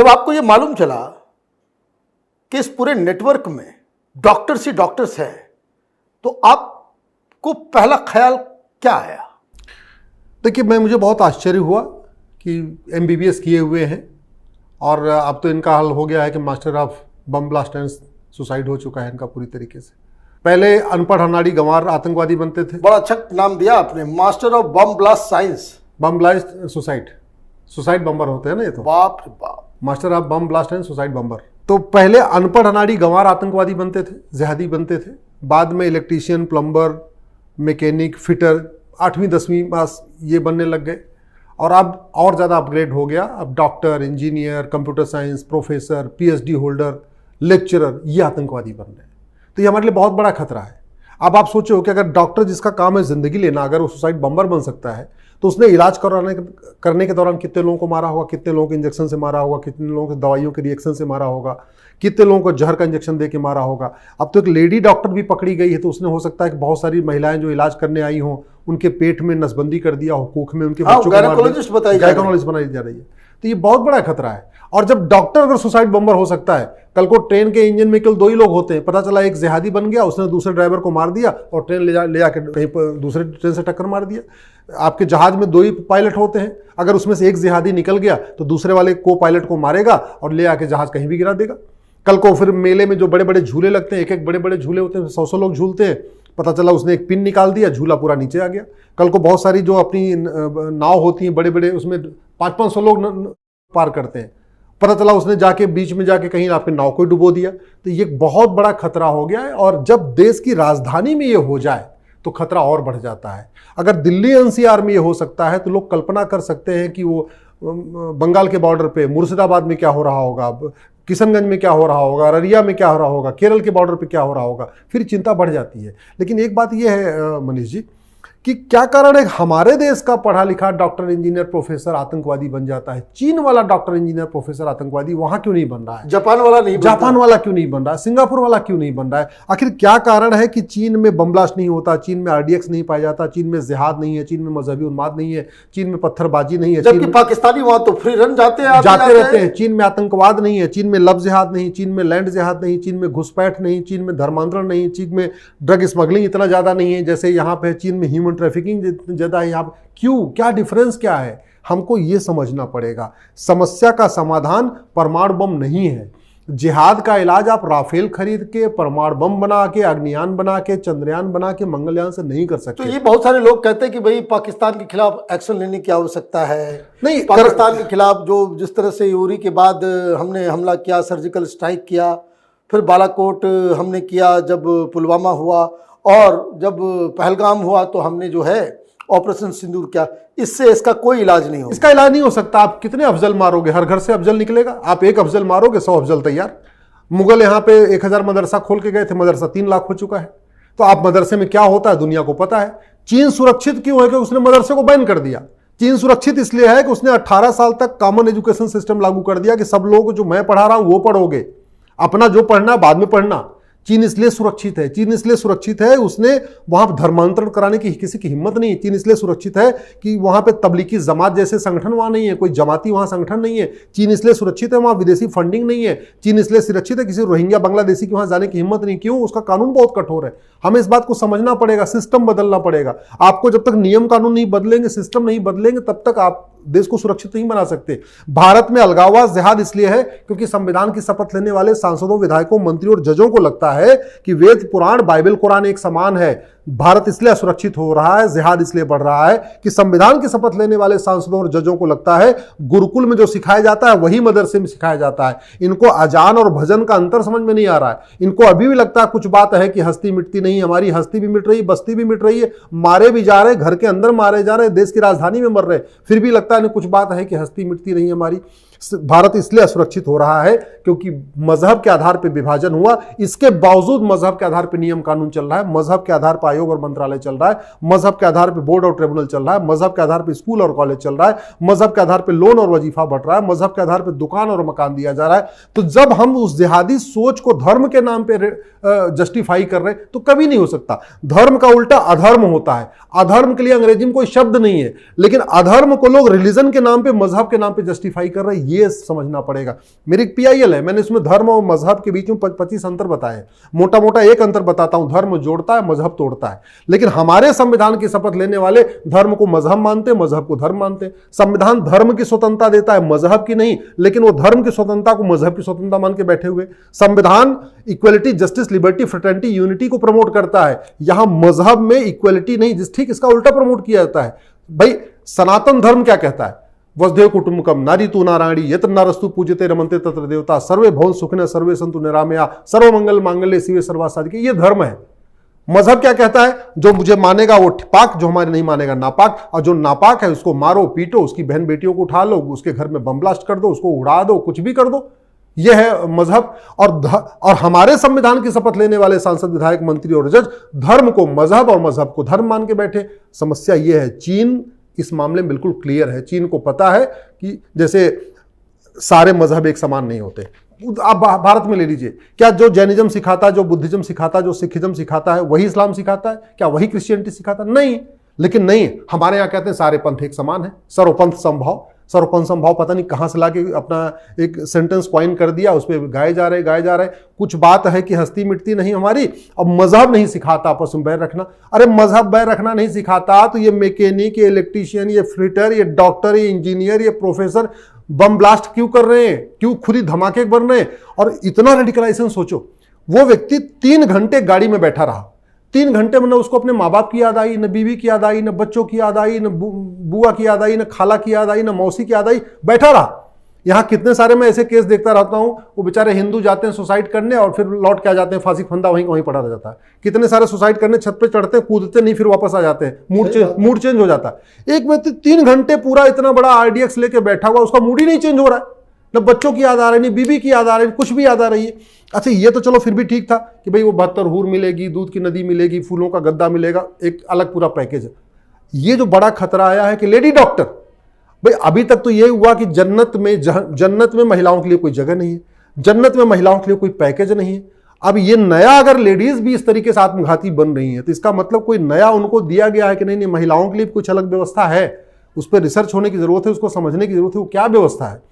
जब आपको ये मालूम चला कि इस पूरे नेटवर्क में डॉक्टर्स ही डॉक्टर्स हैं, तो आपको पहला ख्याल क्या आया? देखिए, मुझे बहुत आश्चर्य हुआ कि MBBS किए हुए हैं और अब तो इनका हाल हो गया है कि master of bomb blast and suicide हो चुका है इनका पूरी तरीके से। पहले अनपढ़ अनाड़ी गंवार आतंकवादी बनते थे। बड़ा अच्छा नाम दिया आपने, master of bomb blast science, bomb blast suicide bomber होते हैं ना ये तो। बाप रे बाप, master of bomb blast and suicide bomber. तो पहले अनपढ़ अनाड़ी गंवार आतंकवादी बनते थे, जिहादी बनते थे। बाद में इलेक्ट्रीशियन, प्लम्बर, मैकेनिक, फिटर, 8वीं 10वीं पास ये बनने लग गए। और अब और ज़्यादा अपग्रेड हो गया। अब doctor, engineer, computer science, professor, PhD holder, lecturer, ये आतंकवादी बन रहे हैं। तो ये हमारे लिए बहुत बड़ा खतरा है। अब आप सोचो कि अगर डॉक्टर जिसका काम है ज़िंदगी लेना, अगर वो सुसाइड बम्बर बन सकता है, तो उसने इलाज करने के दौरान कितने लोगों को मारा होगा, कितने लोगों को इंजेक्शन से मारा होगा, कितने लोगों को दवाइयों के रिएक्शन से मारा होगा, कितने लोगों को जहर का इंजेक्शन दे के मारा होगा। अब तो एक लेडी डॉक्टर भी पकड़ी गई है, तो उसने हो सकता है कि बहुत सारी महिलाएं जो इलाज करने आई हों, उनके पेट में नसबंदी कर दिया हो, कोख में उनके बच्चों को गायनेकोलॉजिस्ट बनाई जा रही है। तो ये बहुत बड़ा खतरा है। और जब डॉक्टर अगर सुसाइड बम्बर हो सकता है, कल को ट्रेन के इंजन में केवल 2 ही लोग होते हैं, पता चला एक जिहादी बन गया, उसने दूसरे ड्राइवर को मार दिया और ट्रेन ले जाकर कहीं पर दूसरे ट्रेन से टक्कर मार दिया। आपके जहाज में 2 ही पायलट होते हैं, अगर उसमें से एक जिहादी निकल गया तो दूसरे वाले को पायलट को मारेगा और ले आके जहाज कहीं भी गिरा देगा। कल को फिर मेले में जो बड़े बड़े झूले लगते हैं, एक बड़े बड़े झूले होते हैं, 100 लोग झूलते हैं, पता चला उसने एक पिन निकाल दिया, झूला पूरा नीचे आ गया। कल को बहुत सारी जो अपनी नाव होती हैं बड़े बड़े, उसमें 500-500 लोग पार करते हैं, पता चला उसने जाके बीच में जाके कहीं आपके नाव को डुबो दिया। तो ये बहुत बड़ा खतरा हो गया है। और जब देश की राजधानी में ये हो जाए तो खतरा और बढ़ जाता है। अगर दिल्ली NCR में ये हो सकता है तो लोग कल्पना कर सकते हैं कि वो बंगाल के बॉर्डर पे मुर्शिदाबाद में क्या हो रहा होगा, किशनगंज में क्या हो रहा होगा, अररिया में क्या हो रहा होगा, केरल के बॉर्डर पे क्या हो रहा होगा। फिर चिंता बढ़ जाती है। लेकिन एक बात यह है मनीष जी कि क्या कारण है हमारे देश का पढ़ा लिखा डॉक्टर, इंजीनियर, प्रोफेसर आतंकवादी बन जाता है, चीन वाला डॉक्टर, इंजीनियर, प्रोफेसर आतंकवादी वहां क्यों नहीं बन रहा है, जापान वाला क्यों नहीं बन रहा है, सिंगापुर वाला क्यों नहीं बन रहा है? आखिर क्या कारण है कि चीन में बम ब्लास्ट नहीं होता, चीन में RDX नहीं पाया जाता, चीन में जिहाद नहीं है, चीन में मजहबी उन्माद नहीं है, चीन में पत्थरबाजी नहीं है, जबकि पाकिस्तानी वहां तो फ्री रन जाते रहते हैं। चीन में आतंकवाद नहीं है, चीन में लव जिहाद नहीं, चीन में लैंड जिहाद नहीं, चीन में घुसपैठ नहीं, चीन में धर्मांतरण नहीं, चीन में ड्रग स्मगलिंग इतना ज्यादा नहीं है जैसे यहाँ पे चीन में ह्यूमन ट्रैफिकिंग ज्यादा है। यहाँ क्यों, क्या डिफरेंस क्या है, हमको ये समझना पड़ेगा। समस्या का समाधान परमाणु बम नहीं है। जिहाद का इलाज आप राफेल खरीद के, परमाणु बम बना के, अग्नियान बना के, चंद्रयान बना के, मंगलयान से नहीं कर सकते। तो ये बहुत सारे लोग कहते हैं कि भाई पाकिस्तान के खिलाफ एक्शन लेने की आवश्यकता है। नहीं, पाकिस्तान के खिलाफ जो जिस तरह से यूरी के बाद हमने हमला किया, सर्जिकल स्ट्राइक किया, फिर बालाकोट हमने किया, जब पुलवामा हुआ और जब पहलगाम हुआ तो हमने जो है ऑपरेशन सिंदूर किया, इससे इसका कोई इलाज नहीं हो। इसका इलाज नहीं हो सकता। आप कितने अफजल मारोगे, हर घर से अफजल निकलेगा। आप एक अफजल मारोगे, 100 अफजल तैयार। मुगल यहाँ पे 1000 मदरसा खोल के गए थे, मदरसा 3 लाख हो चुका है। तो आप मदरसे में क्या होता है दुनिया को पता है। चीन सुरक्षित क्यों है कि उसने मदरसे को बैन कर दिया। चीन सुरक्षित इसलिए है कि उसने 18 साल तक कॉमन एजुकेशन सिस्टम लागू कर दिया कि सब लोग जो मैं पढ़ा रहा हूं वो पढ़ोगे, अपना जो पढ़ना बाद में पढ़ना। चीन इसलिए सुरक्षित है, चीन इसलिए सुरक्षित है, उसने वहां धर्मांतरण कराने की किसी की हिम्मत नहीं है। चीन इसलिए सुरक्षित है कि वहां पे तबलीगी जमात जैसे संगठन वहां नहीं है, कोई जमाती वहां संगठन नहीं है। चीन इसलिए सुरक्षित है, वहां विदेशी फंडिंग नहीं है। चीन इसलिए सुरक्षित है, किसी रोहिंग्या बांग्लादेशी की वहां जाने की हिम्मत नहीं। क्यों? उसका कानून बहुत कठोर है। हमें इस बात को समझना पड़ेगा, सिस्टम बदलना पड़ेगा। आपको जब तक नियम कानून नहीं बदलेंगे, सिस्टम नहीं बदलेंगे, तब तक आप देश को सुरक्षित नहीं बना सकते। भारत में अलगाववाद जिहाद इसलिए है क्योंकि संविधान की शपथ लेने वाले सांसदों, विधायकों, मंत्रियों और जजों को लगता है कि वेद, पुराण, बाइबल, कुरान एक समान है। भारत इसलिए असुरक्षित हो रहा है, जिहाद इसलिए बढ़ रहा है कि संविधान की शपथ लेने वाले सांसदों और जजों को लगता है गुरुकुल में जो सिखाया जाता है वही मदरसे में सिखाया जाता है। इनको अजान और भजन का अंतर समझ में नहीं आ रहा है। इनको अभी भी लगता है कुछ बात है कि हस्ती मिटती नहीं, हमारी हस्ती भी मिट रही, बस्ती भी मिट रही है, मारे भी जा रहे, घर के अंदर मारे जा रहे, देश की राजधानी में मर रहे, फिर भी लगता है कुछ बात है कि हस्ती मिटती नहीं हमारी। भारत इसलिए असुरक्षित हो रहा है क्योंकि मजहब के आधार पर विभाजन हुआ। इसके बावजूद मजहब के आधार पर नियम कानून चल रहा है, मजहब के आधार पर आयोग और मंत्रालय चल रहा है, मजहब के आधार पर बोर्ड और ट्रिब्यूनल चल रहा है, मजहब के आधार पर स्कूल और कॉलेज चल रहा है, मजहब के आधार पर लोन और वजीफा बढ़ रहा है, मजहब के आधार पर दुकान और मकान दिया जा रहा है। तो जब हम उस जिहादी सोच को धर्म के नाम पे जस्टिफाई कर रहे हैं तो कभी नहीं हो सकता। धर्म का उल्टा अधर्म होता है। अधर्म के लिए अंग्रेजी में कोई शब्द नहीं है, लेकिन अधर्म को लोग रिलीजन के नाम पे, मजहब के नाम पे जस्टिफाई कर रहे हैं। ये समझना पड़ेगा। मेरी PIL है, मैंने इसमें धर्म और मजहब के बीच में 25 अंतर बताए। मोटा मोटा एक अंतर बताता हूं, धर्म जोड़ता है, मजहब तोड़ता है। लेकिन हमारे संविधान की शपथ लेने वाले धर्म को मजहब मानते, मजहब को धर्म मानते। संविधान धर्म की स्वतंत्रता देता है, मजहब की नहीं, लेकिन वो धर्म की स्वतंत्रता को मजहब की स्वतंत्रता मान के बैठे हुए। संविधान equality, justice, liberty, fraternity, unity को प्रमोट करता है। यहां मजहब में इक्वलिटी नहीं, ठीक इसका उल्टा प्रमोट किया जाता है। भाई सनातन धर्म क्या कहता है? वसुधैव कुटुंबकम, नारी तू नारायणी, यत्र नारस्तु पूज्यते रमन्ते तत्र देवता, सर्वे भवन सुखिनः सर्वे सन्तु निरामया, सर्वमंगल मांगल्ये शिवे सर्वार्थ साधिके। ये धर्म है। मजहब क्या कहता है? जो मुझे मानेगा वो पाक, जो हमारे नहीं मानेगा नापाक, और जो नापाक है उसको मारो पीटो, उसकी बहन बेटियों को उठा लो, उसके घर में बम ब्लास्ट कर दो, उसको उड़ा दो, कुछ भी कर दो। यह है मजहब। और हमारे संविधान की शपथ लेने वाले सांसद, विधायक, मंत्री और जज धर्म को मजहब और मजहब को धर्म मान के बैठे। समस्या यह है, चीन इस मामले में बिल्कुल क्लियर है। चीन को पता है कि जैसे सारे मजहब एक समान नहीं होते। आप भारत में ले लीजिए, क्या जो जैनिज्म सिखाता है, जो बुद्धिज्म सिखाता है, जो सिखिज्म सिखाता है, वही इस्लाम सिखाता है? क्या वही क्रिश्चियनिटी सिखाता है? नहीं। लेकिन नहीं, हमारे यहाँ कहते हैं सारे पंथ एक समान है, सर्वपंथ समभाव। सर्वपंथ समभाव पता नहीं कहां से लाके अपना एक सेंटेंस कॉइन कर दिया, उस पर गाए जा रहे। कुछ बात है कि हस्ती मिटती नहीं हमारी। अब मजहब नहीं सिखाता आपस में बैर रखना। अरे मजहब बैर रखना नहीं सिखाता तो ये मैकेनिक, ये इलेक्ट्रीशियन, ये फिटर, ये डॉक्टर, ये इंजीनियर, ये प्रोफेसर बम ब्लास्ट क्यों कर रहे हैं? क्यों खुद ही धमाके बन रहे हैं? और इतना रेडिकलाइजेशन सोचो, वो व्यक्ति 3 घंटे गाड़ी में बैठा रहा। 3 घंटे में न उसको अपने माँ बाप की याद आई, न बीवी की याद आई, न बच्चों की याद आई, न बुआ की याद आई, न खाला की याद आई, न मौसी की याद आई, बैठा रहा। यहाँ कितने सारे मैं ऐसे केस देखता रहता हूँ, वो बेचारे हिंदू जाते हैं सुसाइड करने और फिर लौट के आ जाते हैं, फांसी फंदा वहीं पड़ा रह जाता है। कितने सारे सुसाइड करने छत पे चढ़ते हैं, कूदते नहीं, फिर वापस आ जाते हैं, मूड चेंज हो जाता है। एक व्यक्ति 3 घंटे पूरा इतना बड़ा RDX लेके बैठा हुआ, उसका मूड ही नहीं चेंज हो रहा है। न बच्चों की याद आ रही, नहीं बीबी की याद आ रही, कुछ भी याद आ रही है। अच्छा, ये तो चलो फिर भी ठीक था कि भाई वो 72 हूर मिलेगी, दूध की नदी मिलेगी, फूलों का गद्दा मिलेगा, एक अलग पूरा पैकेज है। ये जो बड़ा खतरा आया है कि लेडी डॉक्टर, भाई अभी तक तो ये हुआ कि जन्नत में महिलाओं के लिए कोई जगह नहीं है, जन्नत में महिलाओं के लिए कोई पैकेज नहीं है। अब ये नया अगर लेडीज भी इस तरीके से आत्मघाती बन रही है तो इसका मतलब कोई नया उनको दिया गया है कि नहीं, महिलाओं के लिए कुछ अलग व्यवस्था है। उस पर रिसर्च होने की जरूरत है, उसको समझने की जरूरत है वो क्या व्यवस्था है।